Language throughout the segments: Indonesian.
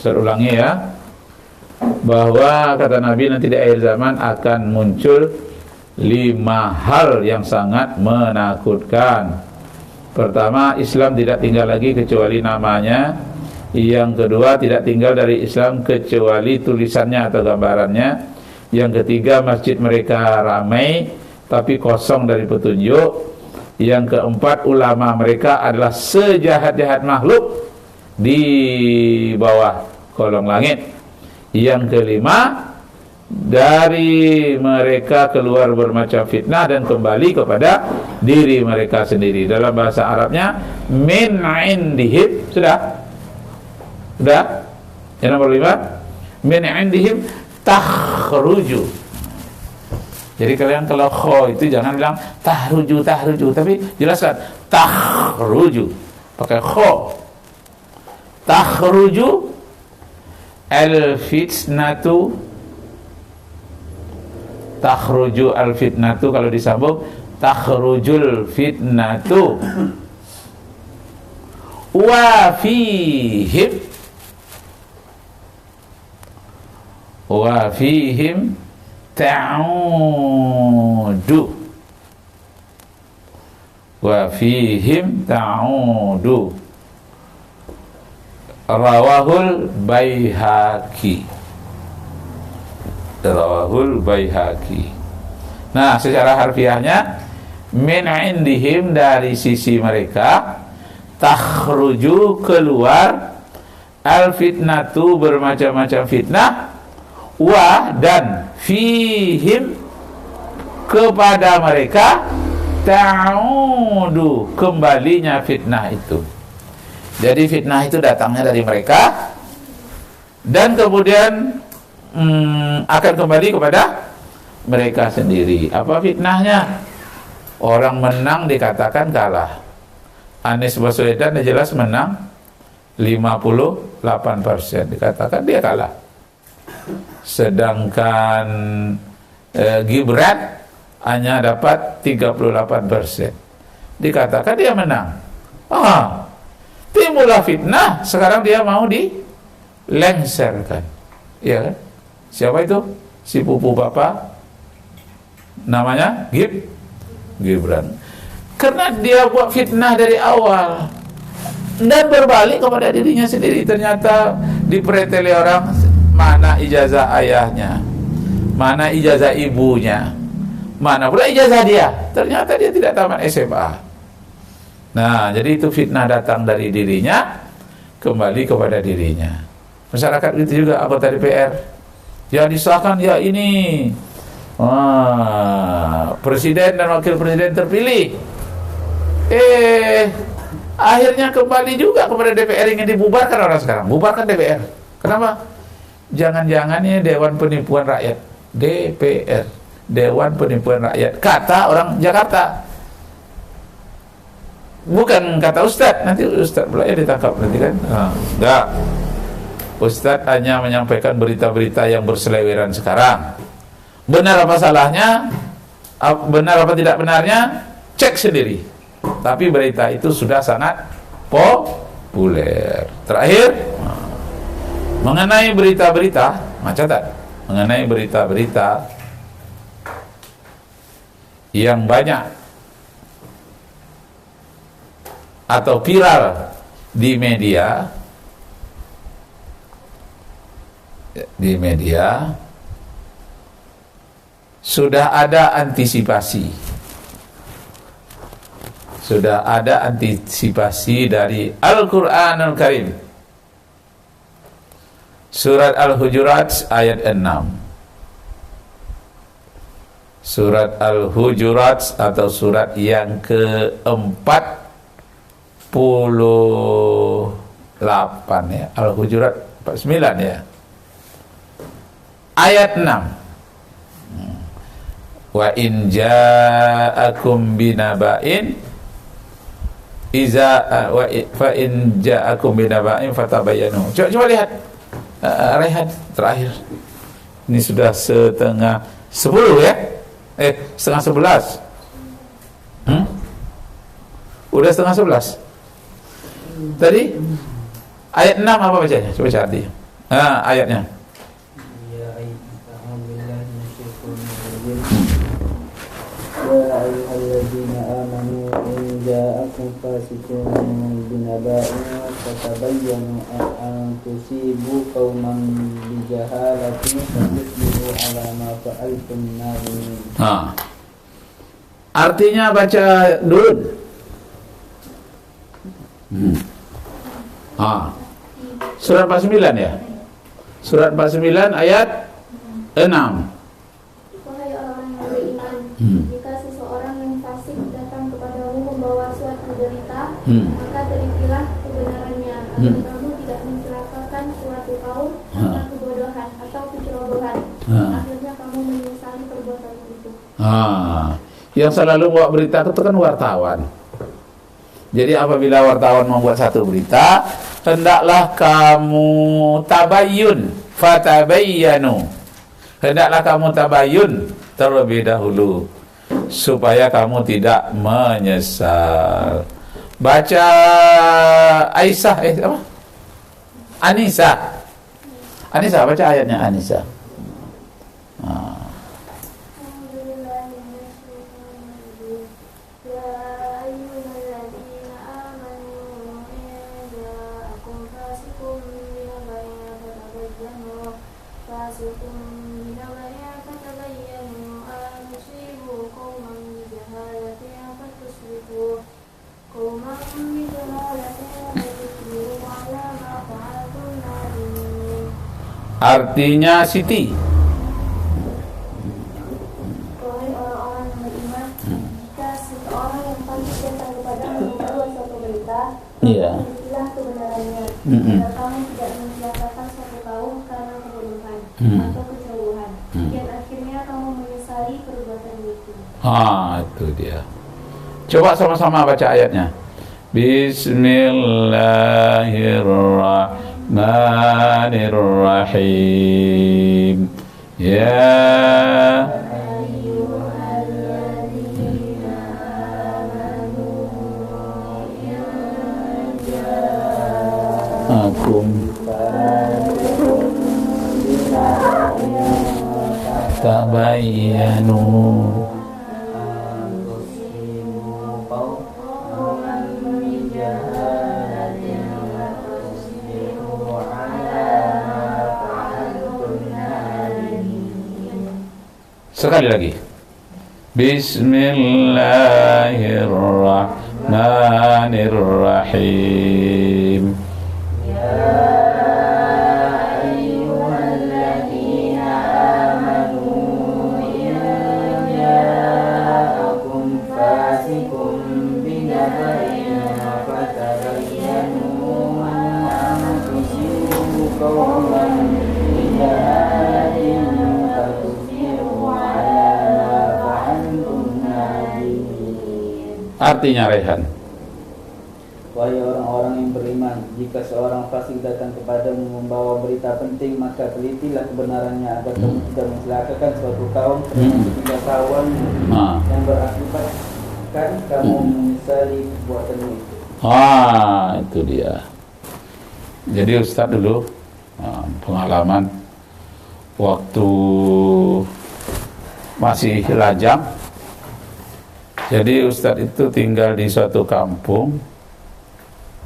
Saya ulangi ya, bahwa kata Nabi nanti di akhir zaman akan muncul 5 hal yang sangat menakutkan. Pertama, Islam tidak tinggal lagi kecuali namanya. Yang kedua, tidak tinggal dari Islam kecuali tulisannya atau gambarannya. Yang ketiga, masjid mereka ramai tapi kosong dari petunjuk. Yang keempat, ulama mereka adalah sejahat-jahat makhluk di bawah kolong langit. Yang kelima, dari mereka keluar bermacam fitnah dan kembali kepada diri mereka sendiri. Dalam bahasa Arabnya min indihim. Sudah? Yang nomor 5, min indihim takhruju. Jadi kalian kalau kho itu jangan bilang tahruju, tapi jelaskan takhruju pakai kho. Takhruju al-fitnatu, takhruju al-fitnatu, kalau disambung takhrujul fitnatu wa fihim ta'udu rawahul Baihaqi. Nah, secara harfiahnya min indihim, dari sisi mereka, takhruju keluar, al fitnatu bermacam-macam fitnah, wa dan fihim kepada mereka, ta'udu kembalinya fitnah itu. Jadi fitnah itu datangnya dari mereka dan kemudian akan kembali kepada mereka sendiri. Apa fitnahnya? Orang menang dikatakan kalah. Anies Baswedan jelas menang 58%, dikatakan dia kalah. Sedangkan Gibran hanya dapat 38%, dikatakan dia menang. Timbullah fitnah, sekarang dia mau dilengserkan. Iya kan? Siapa itu? Si pupu bapak, namanya Gibran. Karena dia buat fitnah dari awal dan berbalik kepada dirinya sendiri. Ternyata dipreteli orang, mana ijazah ayahnya, mana ijazah ibunya, mana pula ijazah dia. Ternyata dia tidak tamat SMA. Nah, jadi itu fitnah datang dari dirinya, kembali kepada dirinya. Masyarakat itu juga, anggota DPR yang disahkan ya ini presiden dan wakil presiden terpilih, akhirnya kembali juga kepada DPR, ingin dibubarkan orang sekarang. Bubarkan DPR. Kenapa? Jangan-jangan ini Dewan Penipuan Rakyat, DPR, Dewan Penipuan Rakyat, kata orang Jakarta. Bukan kata Ustadz, nanti Ustadz pula ya ditangkap nanti kan. Enggak. Ustadz hanya menyampaikan berita-berita yang berseliweran sekarang. Benar apa salahnya, benar apa tidak benarnya, cek sendiri. Tapi berita itu sudah sangat populer. Terakhir, mengenai berita-berita, catat, mengenai berita-berita yang banyak atau viral di media, sudah ada antisipasi. Sudah ada antisipasi dari Al-Qur'anul Karim. Surat Al-Hujurat ayat 6. Surat Al-Hujurat atau surat yang ke-48 ya. Al-Hujurat 49 ya. Ayat 6. Wa in ja'akum binaba'in fa in ja'akum binaba'in fatabayyanu. Coba lihat rehat terakhir. Ini sudah setengah 10 ya. Setengah 11. Udah setengah 11. Tadi ayat 6 apa bacanya? Coba cari. Ayatnya. Ya ayyuhalladzina amanu in ja'akum fasiqun binaba'in fatabayyanu an tusibu qauman bijahalatin fatusbihu 'ala ma fa'altum nadimin. Artinya baca dulu. Surat 49 ya. Surat 49 ayat 6. Wahai orang yang beriman, jika seseorang yang fasik datang kepadamu membawa suatu berita, maka terikilah kebenarannya, agar kamu tidak mencelakakan suatu kaum karena kebodohan atau kecerobohan. Akhirnya kamu menyesali perbuatan itu. Yang selalu bawa berita itu kan wartawan. Jadi apabila wartawan membuat satu berita, hendaklah kamu tabayyun, fatabayyanu. Hendaklah kamu tabayyun terlebih dahulu supaya kamu tidak menyesal. Baca Aisyah apa? Anisa baca ayatnya Anisa. Artinya Siti. Wahai orang-orang yang beriman, jika seseorang yang fasik datang kepadamu membawa suatu berita, terikilah kebenarannya, agar kamu tidak mencelakakan suatu kaum karena kebodohan atau kecerobohan, dan akhirnya kamu menyesali perbuatan itu. Itu dia. Coba sama-sama baca ayatnya. Bismillahirrahmanirrahim. Ya ayyuhalladzina amanu in ja'akum tabayyanu sekali lagi. Bismillahirrahmanirrahim. Artinya Rehan. Wahai orang-orang yang beriman, jika seorang fasik datang kepadamu membawa berita penting, maka telitilah kebenarannya agar kamu tidak mencelakakan suatu kaum dengan ketidaktahuan yang berakibatkan kamu menyesali perbuatan itu. Itu dia. Jadi Ustaz dulu pengalaman waktu masih lajang. Jadi Ustadz itu tinggal di suatu kampung,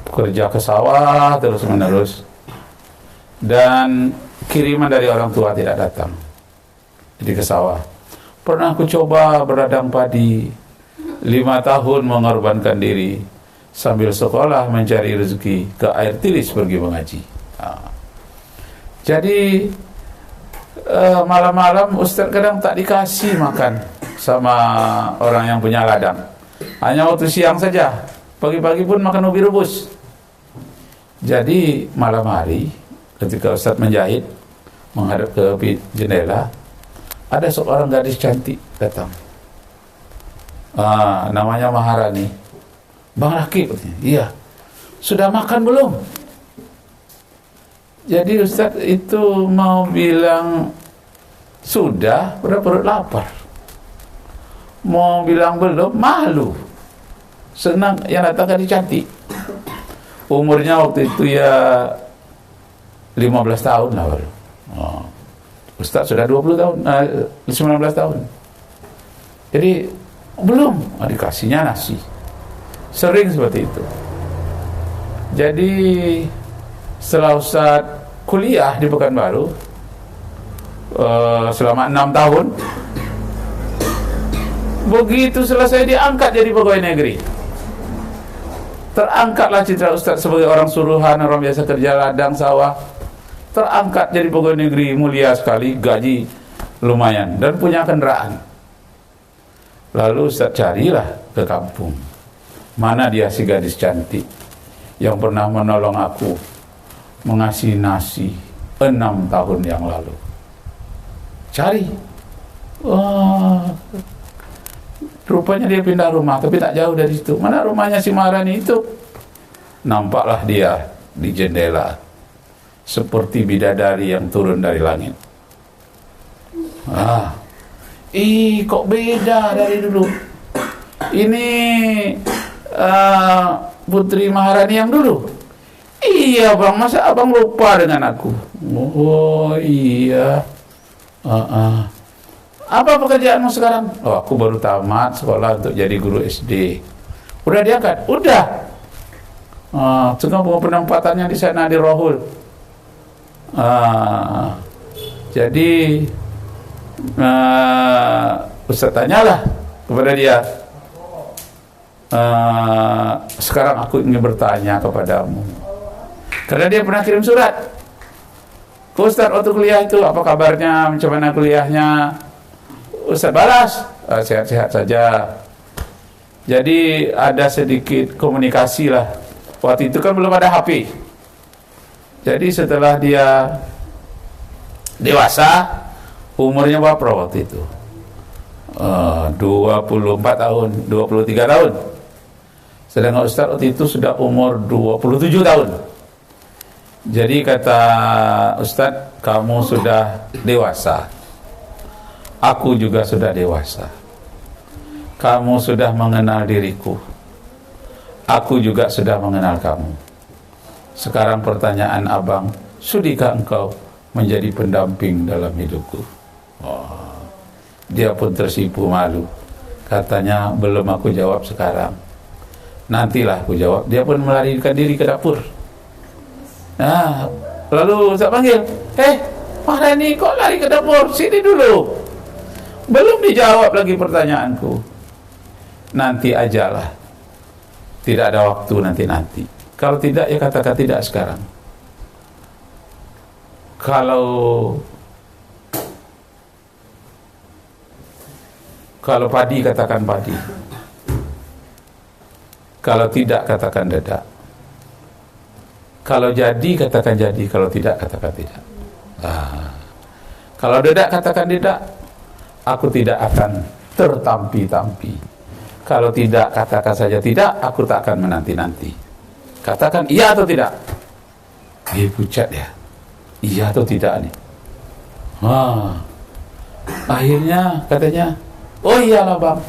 kerja ke sawah terus menerus, dan kiriman dari orang tua tidak datang. Jadi ke sawah. Pernah aku coba berladang padi 5 tahun, mengorbankan diri sambil sekolah mencari rezeki, ke Air Tilis pergi mengaji. Jadi malam-malam Ustadz kadang tak dikasih makan sama orang yang punya ladang. Hanya waktu siang saja. Pagi-pagi pun makan ubi rebus. Jadi malam hari ketika Ustadz menjahit menghadap ke jendela, ada seorang gadis cantik datang. Namanya Maharani. Bang Laki, iya. Sudah makan belum? Jadi Ustadz itu mau bilang sudah, perut lapar. Mau bilang belum, malu. Senang yang datang gadis cantik. Umurnya waktu itu ya 15 tahun lah baru. Ustaz sudah 20 tahun, 19 tahun. Jadi belum dikasihnya nasi. Sering seperti itu. Jadi setelah Ustaz kuliah di Pekanbaru selama 6 tahun, begitu selesai diangkat jadi pegawai negeri. Terangkatlah citra Ustaz sebagai orang suruhan, orang biasa kerja ladang sawah. Terangkat jadi pegawai negeri, mulia sekali, gaji lumayan dan punya kendaraan. Lalu Ustaz carilah ke kampung, mana dia si gadis cantik yang pernah menolong aku mengasih nasi 6 tahun yang lalu. Cari, rupanya dia pindah rumah, tapi tak jauh dari situ. Mana rumahnya si Maharani itu? Nampaklah dia di jendela, seperti bidadari yang turun dari langit. Kok beda dari dulu? Ini Putri Maharani yang dulu. Iya bang, masa abang lupa dengan aku? Oh iya. Apa pekerjaanmu sekarang? Aku baru tamat sekolah untuk jadi guru SD. Udah diangkat? Udah. Tengah penempatannya di sana di Rohul. Jadi Ustaz tanyalah kepada dia, sekarang aku ingin bertanya kepadamu, karena dia pernah kirim surat ke Ustaz waktu kuliah itu, apa kabarnya, macam mana kuliahnya. Ustaz balas, sehat-sehat saja. Jadi ada sedikit komunikasi lah. Waktu itu kan belum ada HP. Jadi setelah dia dewasa, umurnya berapa waktu itu? 24 tahun, 23 tahun. Sedangkan Ustaz waktu itu sudah umur 27 tahun. Jadi kata Ustaz, kamu sudah dewasa. Aku juga sudah dewasa. Kamu sudah mengenal diriku. Aku juga sudah mengenal kamu. Sekarang pertanyaan abang, sudikah engkau menjadi pendamping dalam hidupku? Dia pun tersipu malu. Katanya, belum aku jawab sekarang. Nantilah aku jawab. Dia pun melarikan diri ke dapur. Lalu Ustaz panggil, Maharani kok lari ke dapur? Sini dulu. Belum dijawab lagi pertanyaanku. Nanti ajalah. Tidak ada waktu nanti. Kalau tidak, ya katakan tidak sekarang. Kalau padi, katakan padi. Kalau tidak, katakan dadak. Kalau jadi, katakan jadi. Kalau tidak, katakan tidak. Kalau dadak, katakan dadak. Aku tidak akan tertampi-tampi. Kalau tidak, katakan saja tidak. Aku tak akan menanti-nanti. Katakan iya atau tidak. Pucat ya. Iya atau tidak nih. Akhirnya katanya, oh iyalah bang,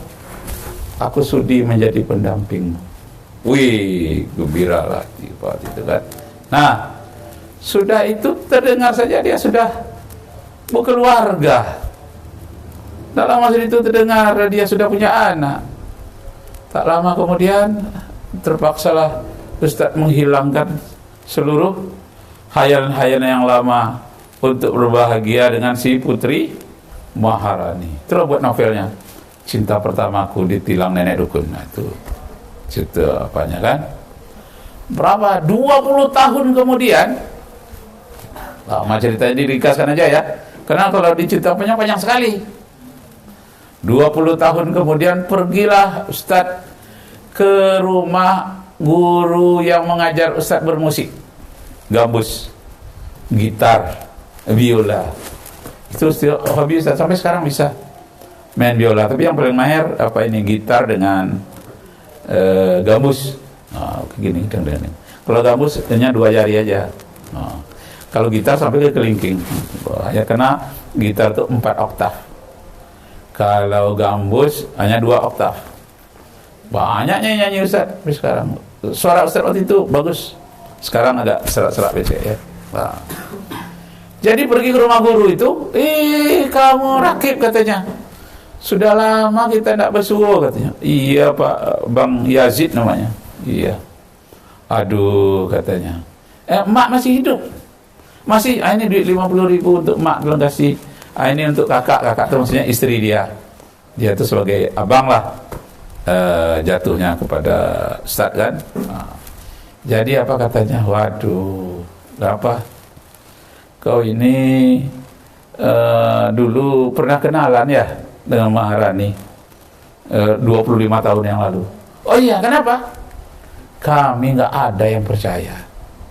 aku sudi menjadi pendampingmu. Wih, gembira lah itu kan. Nah, sudah itu terdengar saja dia sudah berkeluarga. Tak lama itu terdengar dia sudah punya anak. Tak lama kemudian terpaksalah Ustaz menghilangkan seluruh hayalan-hayalan yang lama untuk berbahagia dengan si Putri Maharani. Terus buat novelnya, Cinta Pertamaku Ditilang Nenek Dukun. Nah, itu cerita apanya kan. Berapa? 20 tahun kemudian, lama ceritanya diringkaskan aja ya, karena kalau dicerita panjang sekali. 20 tahun kemudian pergilah Ustaz ke rumah guru yang mengajar Ustaz bermusik, gambus, gitar, biola. Itu hobi Ustaz, sampai sekarang bisa main biola. Tapi yang paling mahir gitar dengan gambus. Gini. Kalau gambus hanya 2 jari aja. Kalau gitar sampai ke kelingking. Ya karena gitar itu 4 oktav. Kalau gambus hanya 2 oktav. Banyaknya nyanyi Ustaz sampai sekarang. Suara Ustaz waktu itu bagus. Sekarang agak serak-serak biasa ya. Nah. Jadi pergi ke rumah guru itu, kamu rakib katanya. Sudah lama kita tidak bersuara katanya. Iya Pak, Bang Yazid namanya. Iya. Aduh katanya. Mak masih hidup. Masih, ini duit 50.000 untuk mak belum kasih. Ini untuk kakak itu maksudnya istri dia. Dia itu sebagai abang lah. Jatuhnya kepada Ustaz kan. Nah. Jadi apa katanya? Waduh, apa? Kau ini dulu pernah kenalan ya dengan Maharani 25 tahun yang lalu. Oh iya, kenapa? Kami nggak ada yang percaya.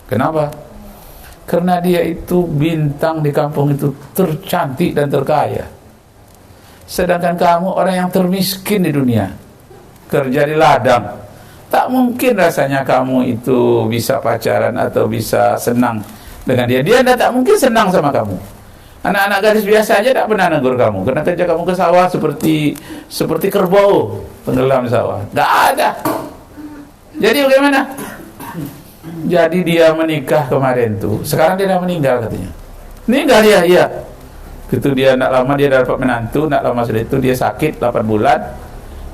Kenapa? Karena dia itu bintang di kampung itu, tercantik dan terkaya. Sedangkan kamu orang yang termiskin di dunia, kerja di ladang. Tak mungkin rasanya kamu itu bisa pacaran atau bisa senang dengan dia. Dia tak mungkin senang sama kamu. Anak-anak gadis biasa aja tak pernah negur kamu, karena kerja kamu ke sawah seperti kerbau tenggelam di sawah. Gak ada. Jadi bagaimana? Jadi dia menikah kemarin tuh. Sekarang dia dah meninggal katanya. Meninggal dia, iya. Gitu dia nak lama dia dapat menantu, nak lama sudah itu dia sakit 8 bulan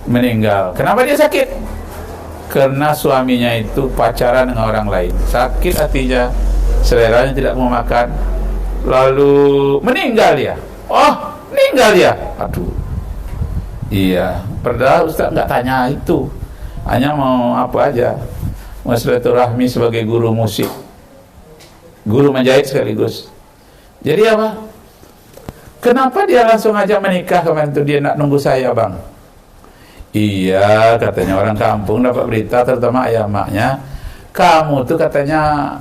meninggal. Kenapa dia sakit? Karena suaminya itu pacaran dengan orang lain. Sakit hatinya, seleranya tidak mau makan. Lalu meninggal dia. Oh, meninggal dia. Aduh. Iya, padahal Ustaz nggak tanya itu. Hanya mau apa aja. Silaturahmi sebagai guru musik, guru menjahit sekaligus. Jadi apa? Kenapa dia langsung ajak menikah kemarin itu? Dia nak nunggu saya bang. Iya katanya orang kampung dapat berita, terutama ayah maknya, kamu tuh katanya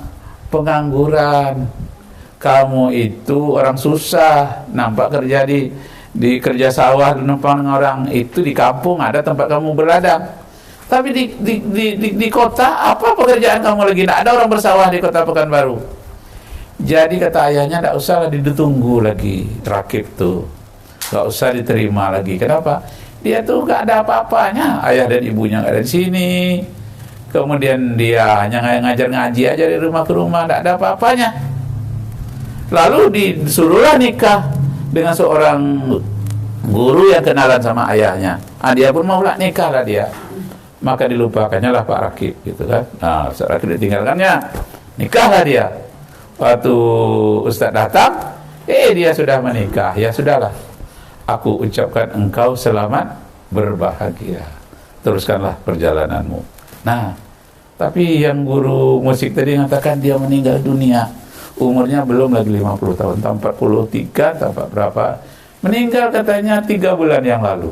pengangguran, kamu itu orang susah, nampak kerja di kerja sawah, numpang orang itu di kampung ada tempat kamu berladang. Tapi di kota apa pekerjaan kamu lagi? Tidak ada orang bersawah di kota Pekanbaru. Jadi kata ayahnya, tidak usah ditunggu lagi rakib tuh, nggak usah diterima lagi. Kenapa? Dia tuh nggak ada apa-apanya. Ayah dan ibunya nggak ada di sini. Kemudian dia hanya ngajar ngaji aja dari rumah ke rumah, tidak ada apa-apanya. Lalu disuruhlah nikah dengan seorang guru yang kenalan sama ayahnya. Dia pun mau nikah lah dia. Maka dilupakannya lah Pak Rakib gitu kan. Nah, Ustaz Rakib ditinggalkannya, nikahlah dia. Waktu Ustaz datang, dia sudah menikah. Ya sudahlah, aku ucapkan engkau selamat berbahagia, teruskanlah perjalananmu. Nah, tapi yang guru musik tadi mengatakan dia meninggal dunia, umurnya belum lagi 50 tahun, tahun 43, tahun berapa, meninggal katanya 3 bulan yang lalu.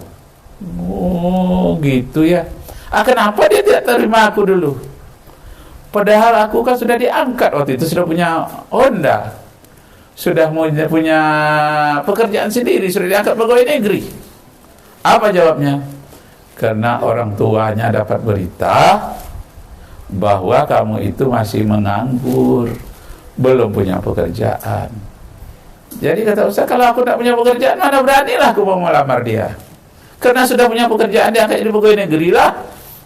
Oh gitu ya. Kenapa dia tidak terima aku dulu? Padahal aku kan sudah diangkat waktu itu, sudah punya Honda, sudah punya pekerjaan sendiri, sudah diangkat pegawai negeri. Apa jawabnya? Karena orang tuanya dapat berita bahwa kamu itu masih menganggur, belum punya pekerjaan. Jadi kata Ustaz, kalau aku tidak punya pekerjaan, mana beranilah aku mau melamar dia. Karena sudah punya pekerjaan, diangkat jadi pegawai negeri lah.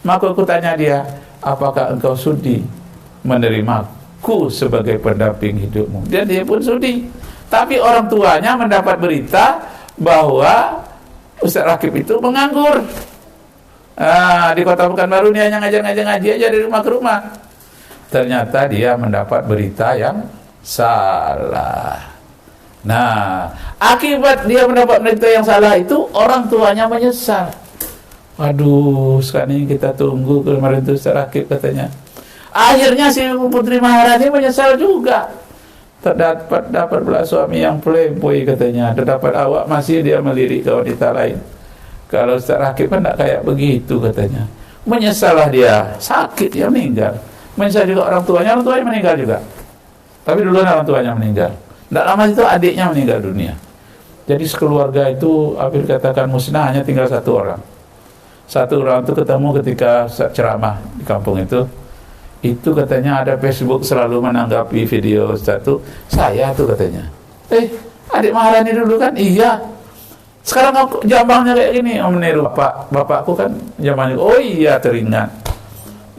Maka aku tanya dia, apakah engkau sudi menerimaku sebagai pendamping hidupmu? Dan dia pun sudi. Tapi orang tuanya mendapat berita bahwa Ustaz Rakib itu menganggur. Di kota Pekanbaru dia hanya ngaji aja dari rumah ke rumah. Ternyata dia mendapat berita yang salah. Nah, akibat dia mendapat berita yang salah itu, orang tuanya menyesal. Waduh, sekarang ini kita tunggu kemarin itu Ustaz Rakib katanya. Akhirnya si Putri Maharani menyesal juga. Dapat pula suami yang playboy katanya. Terdapat awak masih dia melirik ke wanita lain. Kalau Ustaz Rakib kan tidak kayak begitu katanya. Menyesallah dia, sakit dia meninggal. Menyesal juga orang tuanya meninggal juga. Tapi duluan orang tuanya meninggal. Tidak lama itu adiknya meninggal dunia. Jadi sekeluarga itu hampir katakan musnah, hanya tinggal satu orang. Satu orang itu ketemu ketika ceramah di kampung itu katanya ada Facebook selalu menanggapi video Ustaz itu, saya tuh katanya, adik Maharani dulu kan, iya, sekarang aku jambangnya kayak gini, meniru bapakku kan zamannya, oh iya teringat,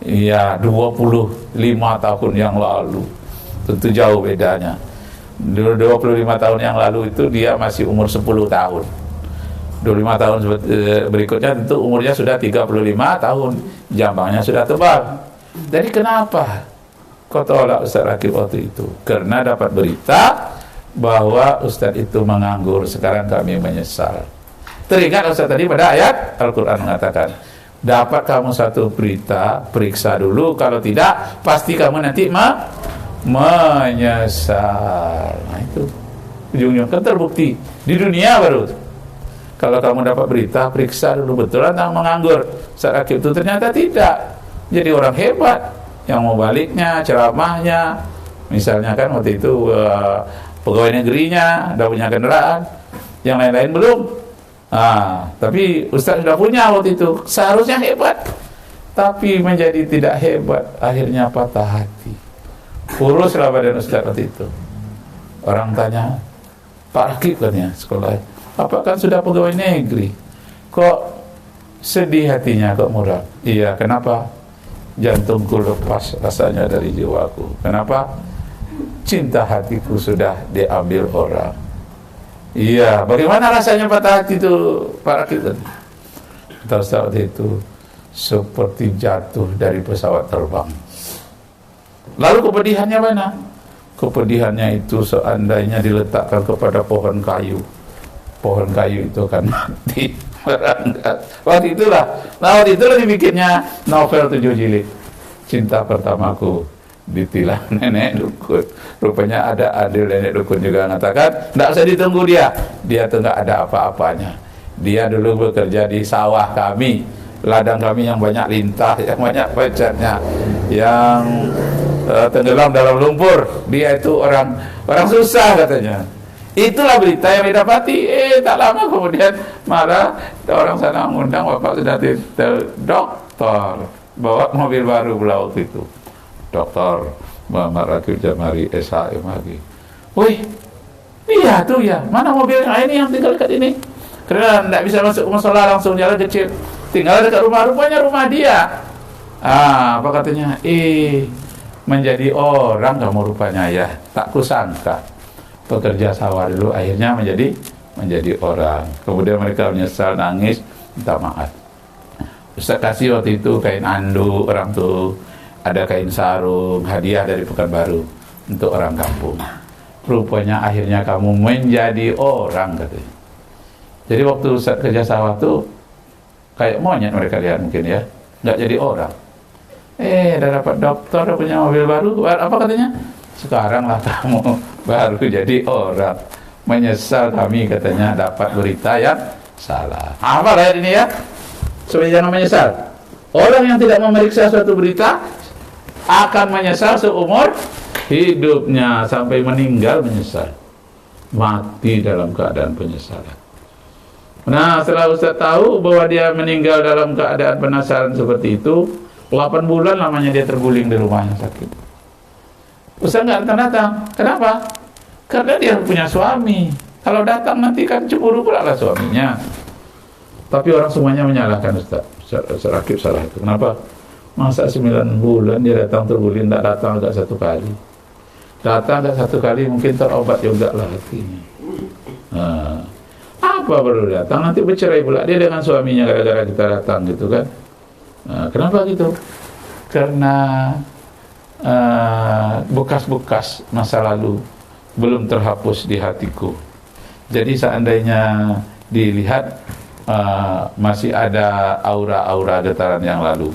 iya 25 tahun yang lalu, tentu jauh bedanya. 25 tahun yang lalu itu dia masih umur 10 tahun. 25 tahun berikutnya tentu umurnya sudah 35 tahun, jambangnya sudah tebal. Jadi kenapa kau tolak Ustaz Rakib waktu itu? Karena dapat berita bahwa Ustaz itu menganggur, sekarang kami menyesal. Teringat Ustaz tadi pada ayat Al-Quran mengatakan, dapat kamu satu berita, periksa dulu, kalau tidak pasti kamu nanti menyesal. Nah itu ujung-ujungnya kan terbukti di dunia baru. Kalau kamu dapat berita, periksa dulu betul tentang menganggur. Ustaz Rakib itu ternyata tidak. Jadi orang hebat. Yang mau baliknya, ceramahnya, misalnya kan waktu itu pegawai negerinya udah punya kendaraan, yang lain-lain belum. Tapi Ustaz sudah punya waktu itu, seharusnya hebat, tapi menjadi tidak hebat, akhirnya patah hati. Kuruslah badan Ustaz waktu itu. Orang tanya, Pak Rakib katanya sekolah, apa kan sudah pegawai negeri, kok sedih hatinya, kok murah? Iya, kenapa? Jantungku lepas rasanya dari jiwaku. Kenapa? Cinta hatiku sudah diambil orang. Iya, bagaimana rasanya patah hati itu Pak Rakib? Kata Ustaz itu seperti jatuh dari pesawat terbang. Lalu kepedihannya mana? Kepedihannya itu seandainya diletakkan kepada pohon kayu itu akan mati. Waktu itulah dibikinnya novel 7 jilid, Cinta Pertamaku Ditilang Nenek Dukun. Rupanya ada adil nenek dukun juga mengatakan, tidak usah ditunggu dia tuh nggak ada apa-apanya. Dia dulu bekerja di sawah kami, ladang kami yang banyak lintah, yang banyak pecatnya, yang tenggelam dalam lumpur. Dia itu orang susah katanya. Itulah berita yang didapati. Tak lama kemudian malah orang sana mengundang, bapak sudah dokter, bawa mobil baru pula waktu itu, Dokter Muhammad Rakib Jamari SHM lagi. Wih, iya tuh ya, mana mobilnya ini yang tinggal dekat ini? Karena tidak bisa masuk musola, langsung jalan kecil, tinggal dekat rumah, rupanya rumah dia. Apa katanya? Menjadi orang kamu rupanya ya, tak kusangka. Pekerja sawah dulu akhirnya menjadi orang. Kemudian mereka menyesal, nangis, minta maaf. Ustaz kasih waktu itu kain anduk, orang tuh ada kain sarung, hadiah dari Pekanbaru untuk orang kampung. Rupanya akhirnya kamu menjadi orang katanya. Jadi waktu Ustaz kerja sawah tuh kayak monyet mereka lihat mungkin ya, nggak jadi orang. Udah dapat dokter, punya mobil baru, apa katanya? Sekaranglah kamu baru jadi orang. Menyesal kami katanya dapat berita yang salah. Apa ayat ini ya? Supaya jangan menyesal. Orang yang tidak memeriksa suatu berita akan menyesal seumur hidupnya, sampai meninggal menyesal, mati dalam keadaan penyesalan. Nah, setelah Ustaz tahu bahwa dia meninggal dalam keadaan penasaran seperti itu, 8 bulan lamanya dia terguling di rumahnya sakit. Ustaz nggak datang. Kenapa? Karena dia punya suami. Kalau datang nanti kan cemburu pula lah suaminya. Tapi orang semuanya menyalahkan Ustaz Rakib salah itu. Kenapa? Masa 9 bulan dia datang terguling, tak datang agak 1 kali. Datang agak 1 kali mungkin terobat juga lah hatinya. Apa perlu datang? Nanti bercerai pula dia dengan suaminya gara-gara kita datang gitu kan. Kenapa gitu? Karena bekas-bekas masa lalu belum terhapus di hatiku. Jadi seandainya dilihat masih ada aura-aura getaran yang lalu.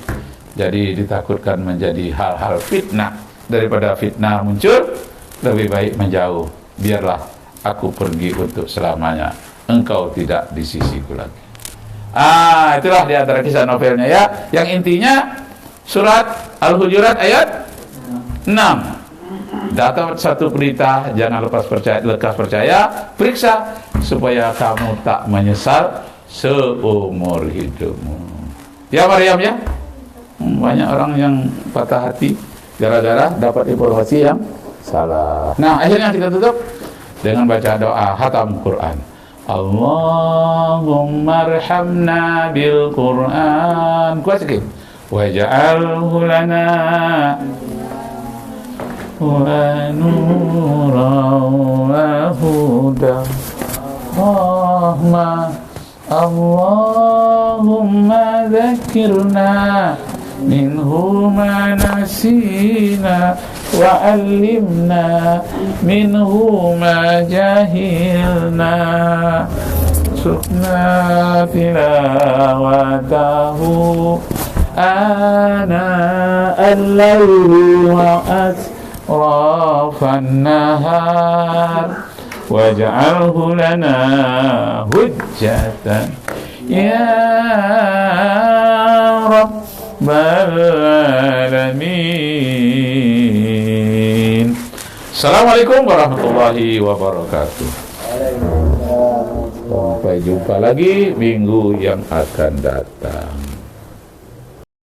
Jadi ditakutkan menjadi hal-hal fitnah. Daripada fitnah muncul, lebih baik menjauh. Biarlah aku pergi untuk selamanya, engkau tidak di sisiku lagi. Itulah di antara kisah novelnya ya. Yang intinya surat Al-Hujurat ayat 6. Dapat satu berita, jangan lekas percaya, periksa supaya kamu tak menyesal seumur hidupmu. Ya Maryam ya. Banyak orang yang patah hati gara-gara dapat informasi yang salah. Nah, akhirnya kita tutup dengan baca doa khatam Quran. Allahumma arhamna bil Quran. Kuat sikit. Waj'alhu lana ونورا وهدى رحمة اللهم ذكرنا منه ما نسينا وعلمنا منه ما جهلنا سقنا تلاوته آناء الليل وأطراف النهار واجعله لنا حجة يا رب العالمين. Assalamualaikum warahmatullahi wabarakatuh. Sampai jumpa lagi minggu yang akan datang.